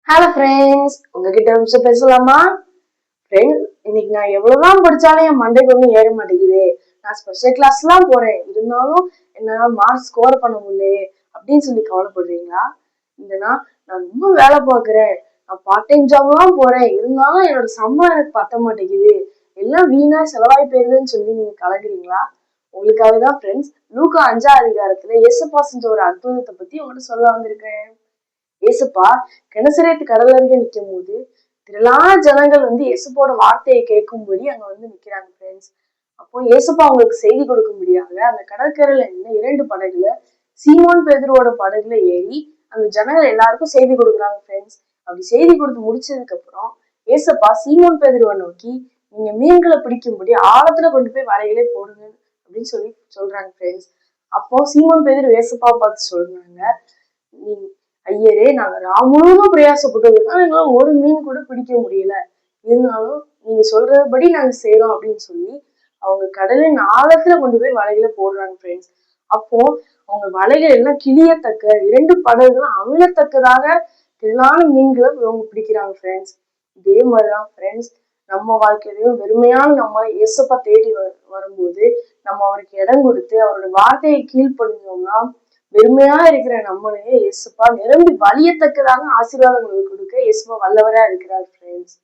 Hello friends, உங்ககிட்ட ஒரு நிமிஷம் பேசலாமா? ஃப்ரெண்ட்ஸ், இன்னைக்கு நான் எவ்வளவுதான் படிச்சாலும் என் மண்டைக்கு ஒன்றும் ஏற மாட்டேங்குது. நான் ஸ்பெஷல் கிளாஸ்லாம் போறேன், இருந்தாலும் என்னால மார்க் ஸ்கோர் பண்ண முடியல அப்படின்னு சொல்லி கவலைப்படுறீங்களா? இல்லைன்னா நான் ரொம்ப வேலை பார்க்குறேன், நான் பார்ட் டைம் ஜாப்லாம் போறேன், இருந்தாலும் என்னோட சம்பளம் எனக்கு பத்த மாட்டேங்குது, எல்லாம் வீணா செலவாய் போயிருதுன்னு சொல்லி நீங்க கலங்குறீங்களா? உங்களுக்காக தான் ஃப்ரெண்ட்ஸ், லூக்கா 5ஆம் அதிகாரத்துல இயேசுப்பா செஞ்ச ஒரு அற்புதத்தை பத்தி உங்கள்கிட்ட சொல்ல வந்திருக்கேன். ஏசுப்பா கெனசரேத்து கடல் அருகே நிற்கும் போது திரளான ஜனங்கள் இயேசுப்போட வார்த்தையை கேட்கும்படி அங்க நிக்கிறாங்க ஃப்ரெண்ட்ஸ். அப்போ ஏசுப்பா அவங்களுக்கு செய்தி கொடுக்கும்படியாக அந்த கடற்கரையில இருந்த 2 படகுல சீமோன் பேதுருவோட படகுல ஏறி அந்த ஜனங்கள் எல்லாருக்கும் செய்தி கொடுக்குறாங்க ஃப்ரெண்ட்ஸ். அப்படி செய்தி கொடுத்து முடிச்சதுக்கு அப்புறம் ஏசப்பா சீமோன் பேதுருவை நோக்கி, நீங்க மீன்களை பிடிக்கும்படி ஆழத்துல கொண்டு போய் வலைகளே போடுங்க அப்படின்னு சொல்லி சொல்றாங்க ஃப்ரெண்ட்ஸ். அப்போ சீமோன் பேதுரு ஏசப்பாவை பார்த்து சொல்றாங்க, நீ ஐயரே, நாங்க முழுவதும் பிரயாசப்பட்டோம், எங்களால ஒரு மீன் கூட பிடிக்க முடியல, இருந்தாலும் நீங்க சொல்றபடி நாங்க செய்யறோம் அப்படின்னு சொல்லி அவங்க கடலின் ஆழத்துல கொண்டு போய் வலைகளை போடுறாங்க ஃப்ரெண்ட்ஸ். அப்போ அவங்க வலைகள் எல்லாம் கிளியத்தக்க 2 படகுகளும் அமிழத்தக்கதாக திரளான மீன்களை அவங்க பிடிக்கிறாங்க ஃப்ரெண்ட்ஸ். இதே மாதிரிதான் ஃப்ரெண்ட்ஸ், நம்ம வாழ்க்கையிலையும் வெறுமையான நம்மளை இயேசுப்பா தேடி வரும்போது நம்ம அவருக்கு இடம் கொடுத்து அவரோட வார்த்தையை கீழ்ப்படிஞ்சோம்னா வெறுமையா இருக்கிற நம்மளையே இயேசுப்பா நிரம்பி வலியத்தக்கதாக ஆசீர்வாதங்களை கொடுக்க இயேசுப்பா வல்லவரா இருக்கிறார் ஃப்ரெண்ட்ஸ்.